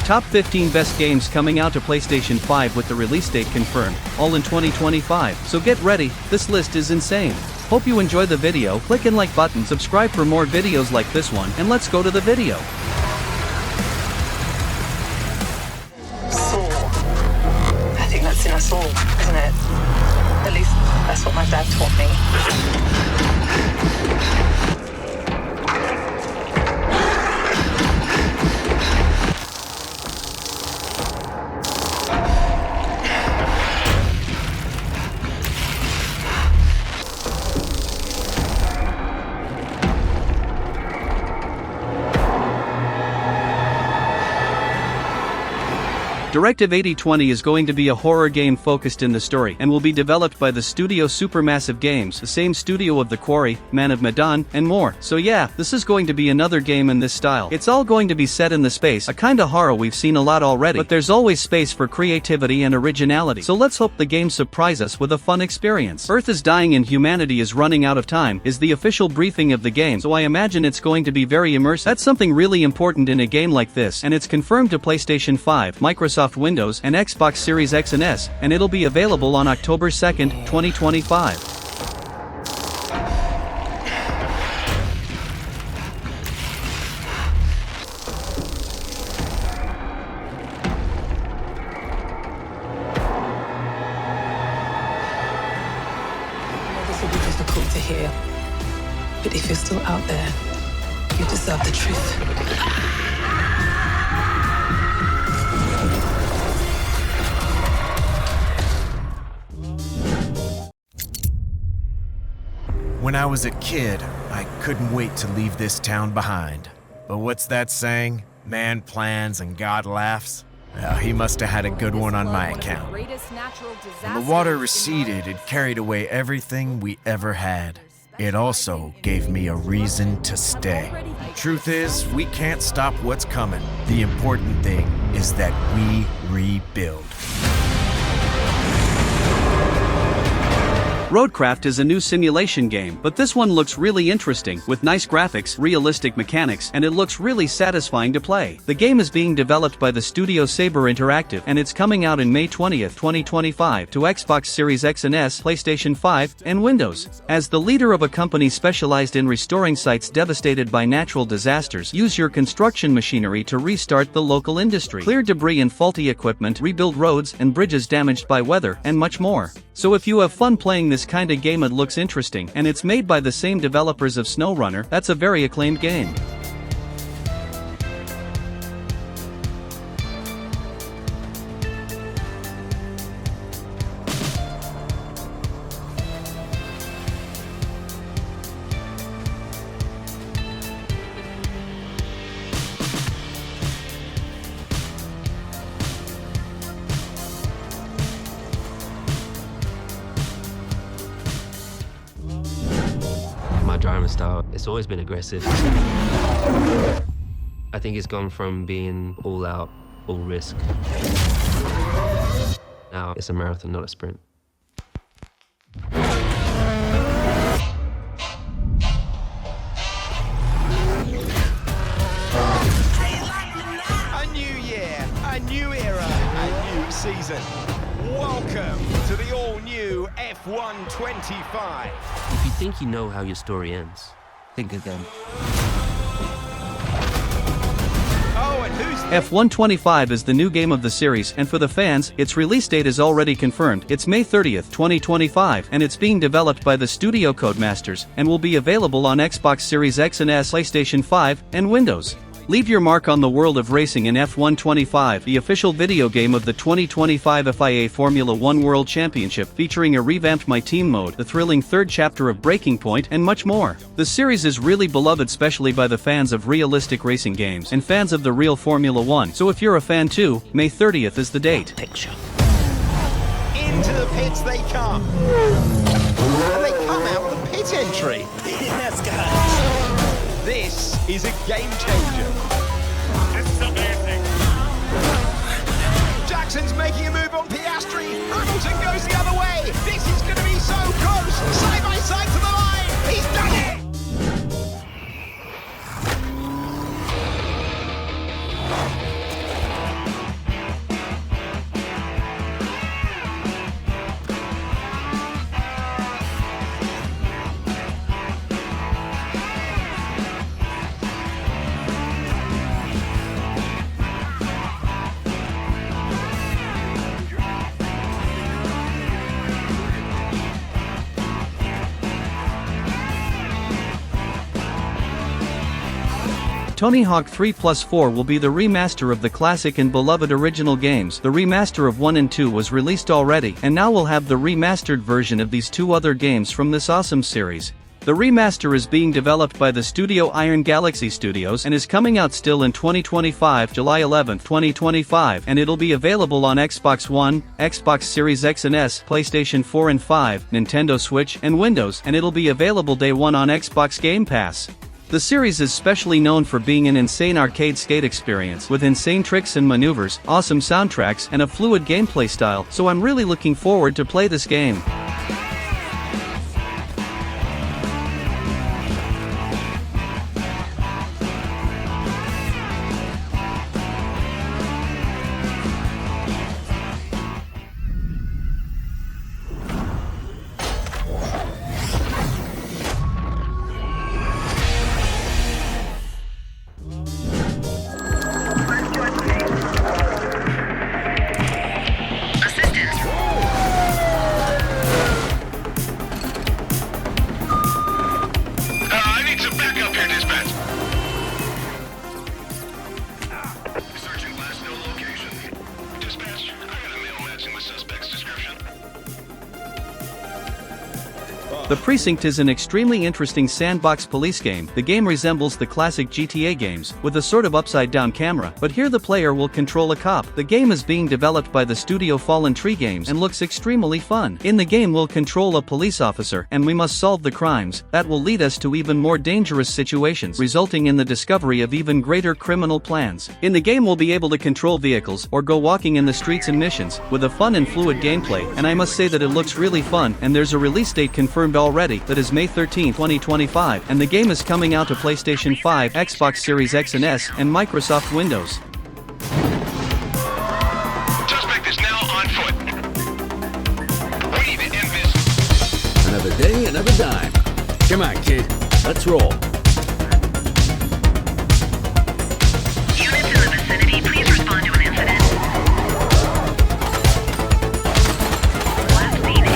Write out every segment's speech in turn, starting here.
Top 15 best games coming out to PlayStation 5 with the release date confirmed, all in 2025. So get ready, this list is insane. Hope you enjoy the video. Click and like button, subscribe for more videos like this one, and let's go to the video. Saw. I think that's in us all, isn't it? At least that's what my dad taught me. Directive 8020 is going to be a horror game focused in the story and will be developed by the studio Supermassive Games, the same studio of The Quarry, Man of Medan, and more. So yeah, this is going to be another game in this style. It's all going to be set in the space, a kinda horror we've seen a lot already, but there's always space for creativity and originality. So let's hope the game surprise us with a fun experience. Earth is dying and humanity is running out of time is the official briefing of the game, so I imagine it's going to be very immersive. That's something really important in a game like this, and it's confirmed to PlayStation 5, Microsoft Windows, and Xbox Series X and S, and it'll be available on October 2nd, 2025. This will be difficult to hear, but if you're still out there, you deserve the truth. When I was a kid, I couldn't wait to leave this town behind. But what's that saying? Man plans and God laughs? Well, he must have had a good one on my account. When the water receded, it carried away everything we ever had. It also gave me a reason to stay. Truth is, we can't stop what's coming. The important thing is that we rebuild. Roadcraft is a new simulation game, but this one looks really interesting, with nice graphics, realistic mechanics, and it looks really satisfying to play. The game is being developed by the studio Saber Interactive, and it's coming out in May 20th, 2025, to Xbox Series X and S, PlayStation 5, and Windows. As the leader of a company specialized in restoring sites devastated by natural disasters, use your construction machinery to restart the local industry, clear debris and faulty equipment, rebuild roads and bridges damaged by weather, and much more. So if you have fun playing this kind of game, it looks interesting, and it's made by the same developers of SnowRunner. That's a very acclaimed game. My driving style, it's always been aggressive. I think it's gone from being all out, all risk. Now it's a marathon, not a sprint. A new year, a new era, a new season. Welcome to the all-new F1 25. If you think you know how your story ends, think again. Oh, and who's F1 25 is the new game of the series, and for the fans, its release date is already confirmed. It's May 30th, 2025, and it's being developed by the studio Codemasters, and will be available on Xbox Series X and S, PlayStation 5, and Windows. Leave your mark on the world of racing in F1 25, the official video game of the 2025 FIA Formula 1 World Championship, featuring a revamped My Team mode, the thrilling third chapter of Breaking Point, and much more. The series is really beloved, especially by the fans of realistic racing games and fans of the real Formula 1. So if you're a fan too, May 30th is the date. into the pits they come. And they come out the pit entry. Yes, guys. This is a game changer. This is amazing. Jackson's making a move on Piastri. Hamilton goes the other way. This is going to be so close. Side by side to the line. He's done it. Tony Hawk 3+4 will be the remaster of the classic and beloved original games. The remaster of 1 and 2 was released already, and now we'll have the remastered version of these two other games from this awesome series. The remaster is being developed by the studio Iron Galaxy Studios and is coming out still in 2025, July 11, 2025, and it'll be available on Xbox One, Xbox Series X and S, PlayStation 4 and 5, Nintendo Switch, and Windows, and it'll be available day one on Xbox Game Pass. The series is specially known for being an insane arcade skate experience with insane tricks and maneuvers, awesome soundtracks, and a fluid gameplay style, so I'm really looking forward to play this game. The Precinct is an extremely interesting sandbox police game. The game resembles the classic GTA games, with a sort of upside-down camera, but here the player will control a cop. The game is being developed by the studio Fallen Tree Games and looks extremely fun. In the game we'll control a police officer, and we must solve the crimes that will lead us to even more dangerous situations, resulting in the discovery of even greater criminal plans. In the game we'll be able to control vehicles, or go walking in the streets and missions, with a fun and fluid gameplay, and I must say that it looks really fun, and there's a release date confirmed already, that is May 13, 2025, and the game is coming out to PlayStation 5, Xbox Series X and S, and Microsoft Windows. Suspect is now on foot. We need to end this. Another day, another dime. Come on, kid. Let's roll. Units in the vicinity, please respond to an incident. Last seen is...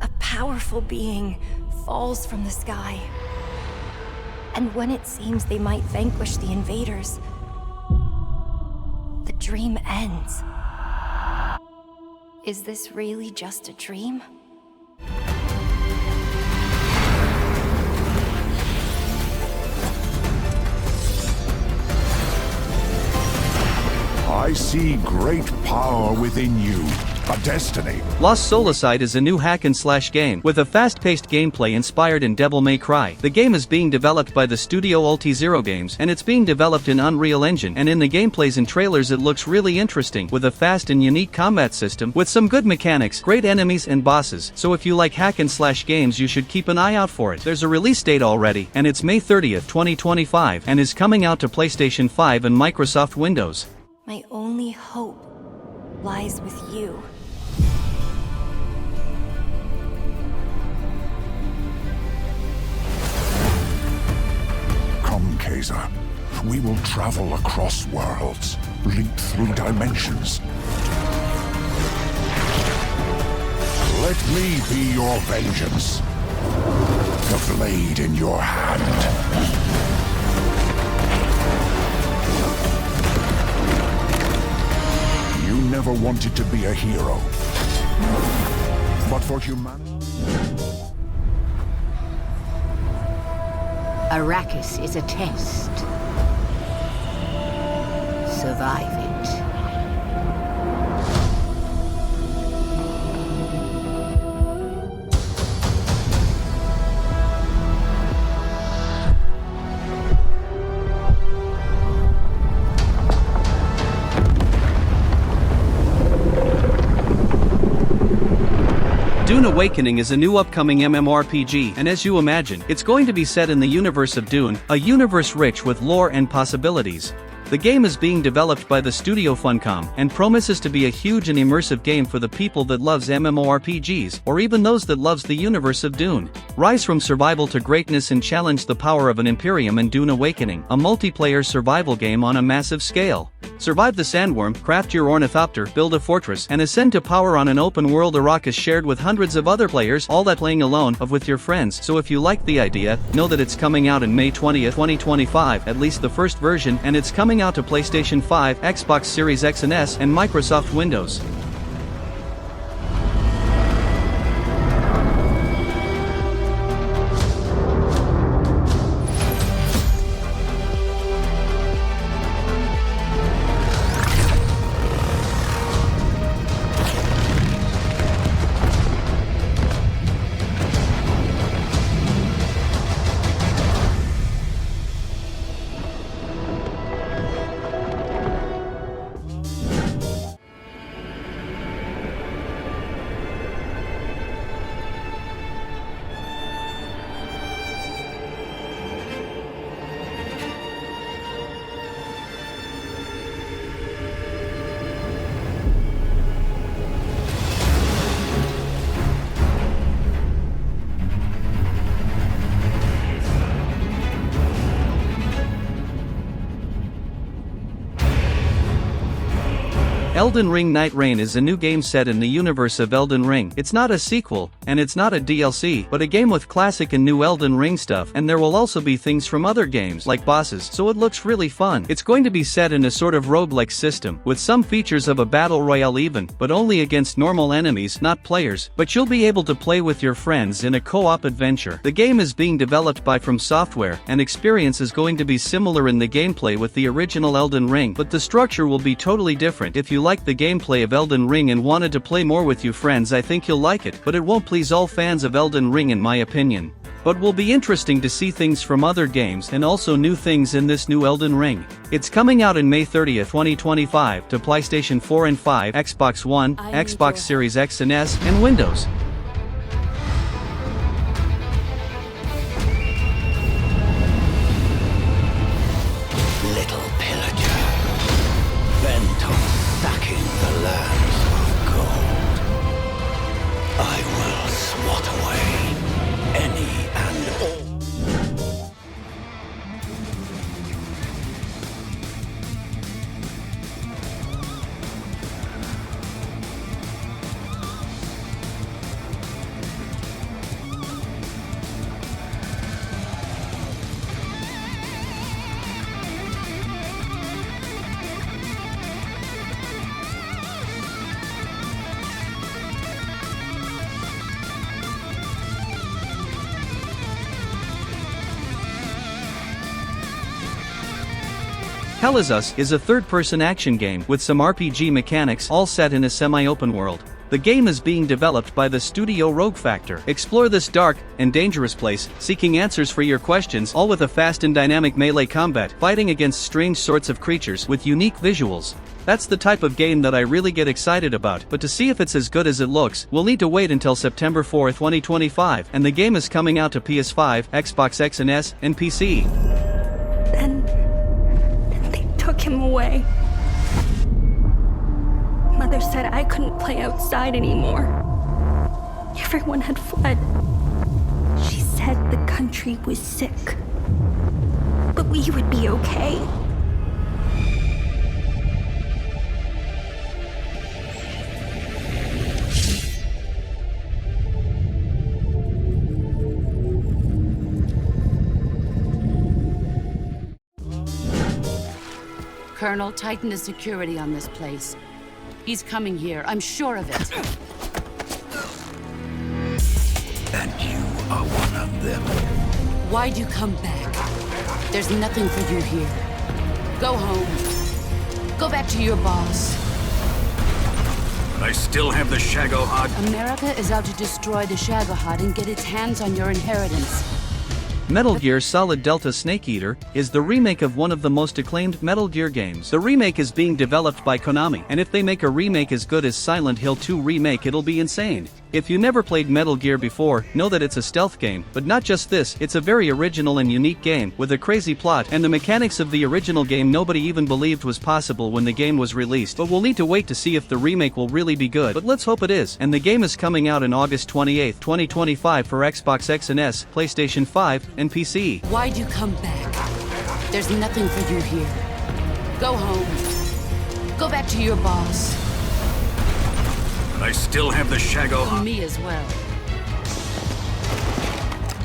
A powerful being falls from the sky. And when it seems they might vanquish the invaders, the dream ends. Is this really just a dream? I see great power within you. A destiny. Lost Soulicide is a new hack-and-slash game, with a fast-paced gameplay inspired in Devil May Cry. The game is being developed by the studio Ulti-Zero Games, and it's being developed in Unreal Engine, and in the gameplays and trailers it looks really interesting, with a fast and unique combat system, with some good mechanics, great enemies and bosses, so if you like hack-and-slash games you should keep an eye out for it. There's a release date already, and it's May 30th, 2025, and is coming out to PlayStation 5 and Microsoft Windows. My only hope lies with you. Come, Kaiser. We will travel across worlds, leap through dimensions. Let me be your vengeance. The blade in your hand. You never wanted to be a hero. But for humanity... Arrakis is a test. Survive it. Dune Awakening is a new upcoming MMORPG, and as you imagine, it's going to be set in the universe of Dune, a universe rich with lore and possibilities. The game is being developed by the studio Funcom, and promises to be a huge and immersive game for the people that loves MMORPGs, or even those that loves the universe of Dune. Rise from survival to greatness and challenge the power of an Imperium in Dune Awakening, a multiplayer survival game on a massive scale. Survive the sandworm, craft your ornithopter, build a fortress, and ascend to power on an open-world Arrakis shared with hundreds of other players, all that playing alone, or with your friends. So if you like the idea, know that it's coming out in May 20th, 2025, at least the first version, and it's coming out to PlayStation 5, Xbox Series X and S, and Microsoft Windows. Elden Ring Night Rain is a new game set in the universe of Elden Ring. It's not a sequel, and it's not a DLC, but a game with classic and new Elden Ring stuff, and there will also be things from other games, like bosses, so it looks really fun. It's going to be set in a sort of roguelike system, with some features of a battle royale even, but only against normal enemies, not players, but you'll be able to play with your friends in a co-op adventure. The game is being developed by From Software, and experience is going to be similar in the gameplay with the original Elden Ring, but the structure will be totally different. If you like the gameplay of Elden Ring and wanted to play more with you friends, I think you'll like it, but it won't please all fans of Elden Ring in my opinion. But will be interesting to see things from other games and also new things in this new Elden Ring. It's coming out in May 30th, 2025 to PlayStation 4 and 5, Xbox One, Xbox Series X and S, and Windows. Little pillager, bent on sacking the lands of gold. I will swat away any and all. Hell Is Us is a third-person action game with some RPG mechanics, all set in a semi-open world. The game is being developed by the studio Rogue Factor. Explore this dark and dangerous place, seeking answers for your questions, all with a fast and dynamic melee combat, fighting against strange sorts of creatures with unique visuals. That's the type of game that I really get excited about, but to see if it's as good as it looks, we'll need to wait until September 4, 2025, and the game is coming out to PS5, Xbox X and S, and PC. Then they took him away. Mother said I couldn't play outside anymore. Everyone had fled. She said the country was sick, but we would be okay. Colonel, tighten the security on this place. He's coming here, I'm sure of it. And you are one of them. Why'd you come back? There's nothing for you here. Go home. Go back to your boss. I still have the Shagohod. America is out to destroy the Shagohod and get its hands on your inheritance. Metal Gear Solid Delta Snake Eater is the remake of one of the most acclaimed Metal Gear games. The remake is being developed by Konami, and if they make a remake as good as Silent Hill 2 remake, it'll be insane. If you never played Metal Gear before, know that it's a stealth game, but not just this, it's a very original and unique game, with a crazy plot, and the mechanics of the original game nobody even believed was possible when the game was released. But we'll need to wait to see if the remake will really be good, but let's hope it is. And the game is coming out on August 28, 2025 for Xbox X and S, PlayStation 5, and PC. Why'd you come back? There's nothing for you here. Go home. Go back to your boss. I still have the Shago. Me as well.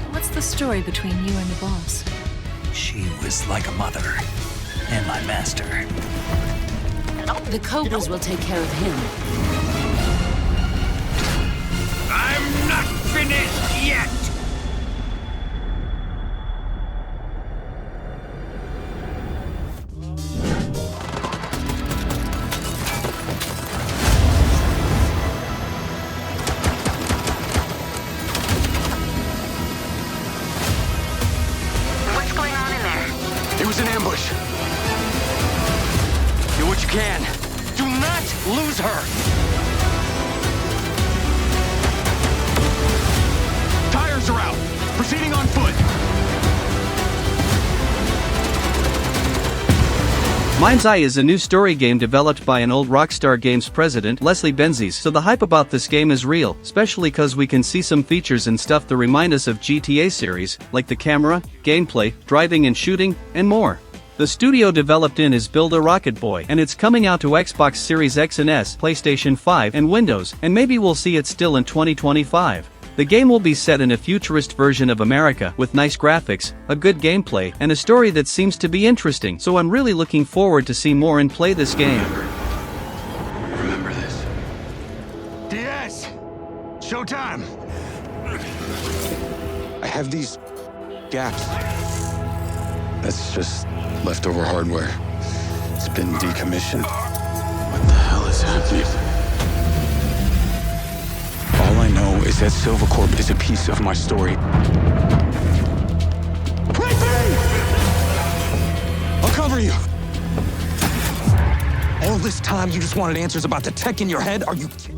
What's the story between you and the boss? She was like a mother, and my master. The Cobras will take care of him. I'm not finished yet! What's going on in there? It was an ambush. Do what you can. Do not lose her! Tires are out. Proceeding on foot. Mind's Eye is a new story game developed by an old Rockstar Games president, Leslie Benzies, so the hype about this game is real, especially cause we can see some features and stuff that remind us of GTA series, like the camera, gameplay, driving and shooting, and more. The studio developed in is Build a Rocket Boy, and it's coming out to Xbox Series X and S, PlayStation 5, and Windows, and maybe we'll see it still in 2025. The game will be set in a futurist version of America, with nice graphics, a good gameplay, and a story that seems to be interesting, so I'm really looking forward to see more and play this game. Remember this. DS! Showtime! I have these gaps. That's just leftover hardware. It's been decommissioned. What the hell is happening? All I know is that Silvercorp is a piece of my story. I'll cover you. All this time you just wanted answers about the tech in your head? Are you kidding?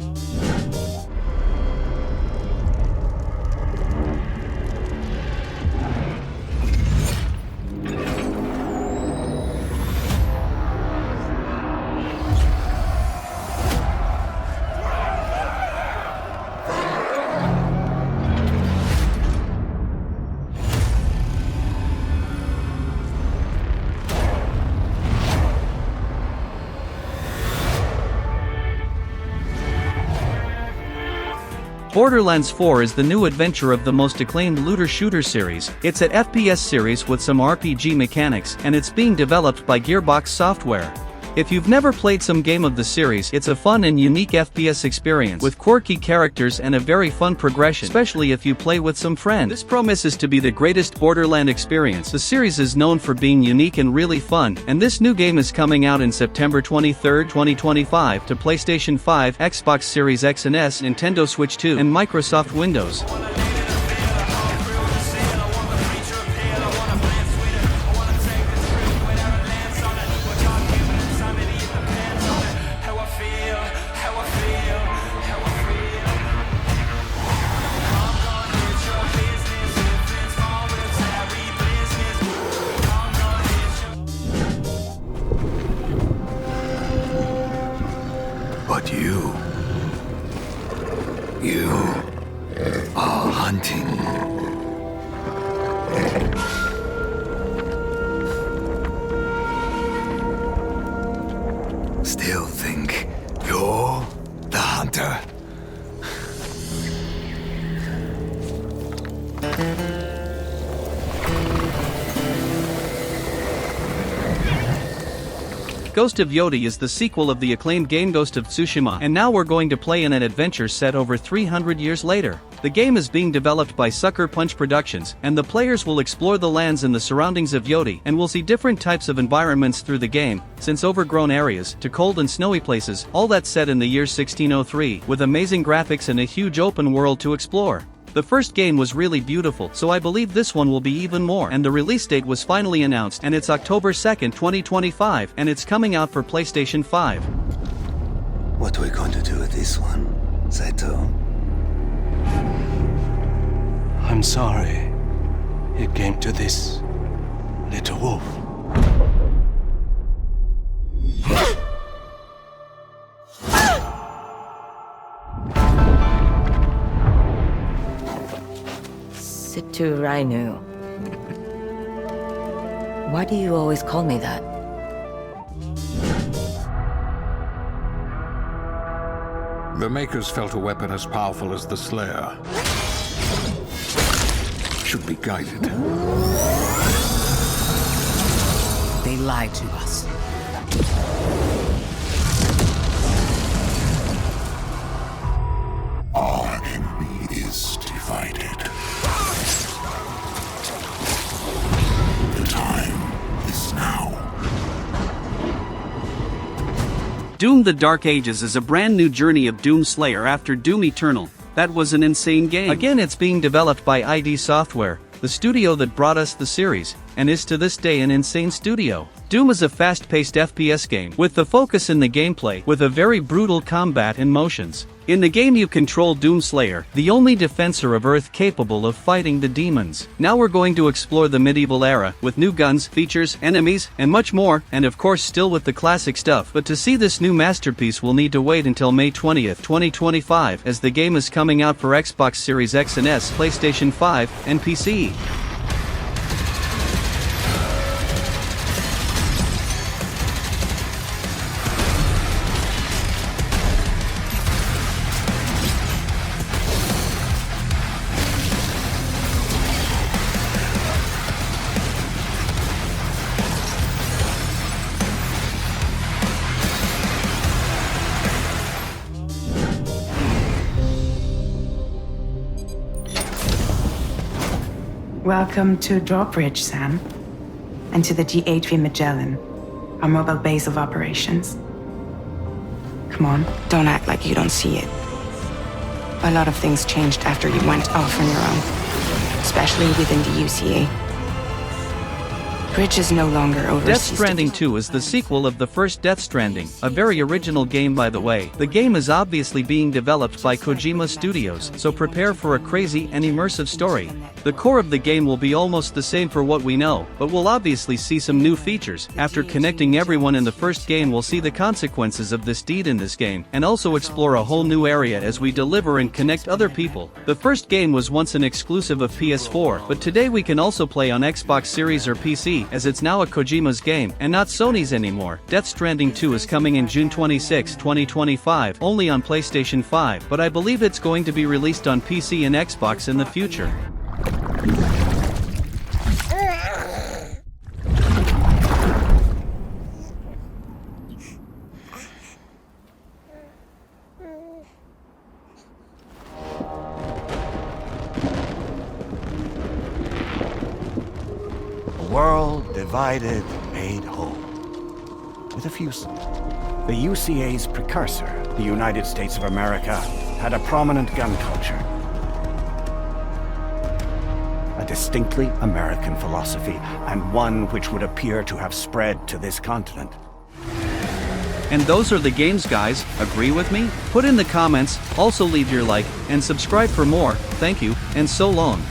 Borderlands 4 is the new adventure of the most acclaimed looter-shooter series. It's an FPS series with some RPG mechanics, and it's being developed by Gearbox Software. If you've never played some game of the series, it's a fun and unique FPS experience with quirky characters and a very fun progression, especially if you play with some friends. This promises to be the greatest Borderland experience. The series is known for being unique and really fun, and this new game is coming out in September 23, 2025 to PlayStation 5, Xbox Series X and S, Nintendo Switch 2, and Microsoft Windows. But you are hunting. Still think you're the hunter? Ghost of Yodi is the sequel of the acclaimed game Ghost of Tsushima, and now we're going to play in an adventure set over 300 years later. The game is being developed by Sucker Punch Productions, and the players will explore the lands and the surroundings of Yodi, and will see different types of environments through the game, since overgrown areas to cold and snowy places, all that set in the year 1603, with amazing graphics and a huge open world to explore. The first game was really beautiful, so I believe this one will be even more. And the release date was finally announced, and it's October 2nd, 2025, and it's coming out for PlayStation 5. What are we going to do with this one, Saito? I'm sorry it came to this, little wolf. Situ Rainu. Why do you always call me that? The Makers felt a weapon as powerful as the Slayer should be guided. They lied to us. Our enemy is divided. The time is now. Doom: The Dark Ages is a brand new journey of Doom Slayer after Doom Eternal. That was an insane game. Again, it's being developed by ID Software, the studio that brought us the series, and is to this day an insane studio. Doom is a fast-paced FPS game, with the focus in the gameplay, with a very brutal combat and motions. In the game you control Doom Slayer, the only defensor of Earth capable of fighting the demons. Now we're going to explore the medieval era, with new guns, features, enemies, and much more, and of course still with the classic stuff. But to see this new masterpiece we'll need to wait until May 20th, 2025, as the game is coming out for Xbox Series X and S, PlayStation 5, and PC. Welcome to Drawbridge, Sam, and to the GHV Magellan, our mobile base of operations. Come on, don't act like you don't see it. A lot of things changed after you went off on your own, especially within the UCA. Bridge is no longer overseas. Death Stranding 2 is the sequel of the first Death Stranding, a very original game by the way. The game is obviously being developed by Kojima Studios, so prepare for a crazy and immersive story. The core of the game will be almost the same for what we know, but we'll obviously see some new features. After connecting everyone in the first game, we'll see the consequences of this deed in this game, and also explore a whole new area as we deliver and connect other people. The first game was once an exclusive of PS4, but today we can also play on Xbox Series or PC, as it's now a Kojima's game, and not Sony's anymore. Death Stranding 2 is coming in June 26, 2025, only on PlayStation 5, but I believe it's going to be released on PC and Xbox in the future. World divided, made whole. With a few... The UCA's precursor, the United States of America, had a prominent gun culture. A distinctly American philosophy, and one which would appear to have spread to this continent. And those are the games, guys. Agree with me? Put in the comments, also leave your like, and subscribe for more. Thank you, and so long.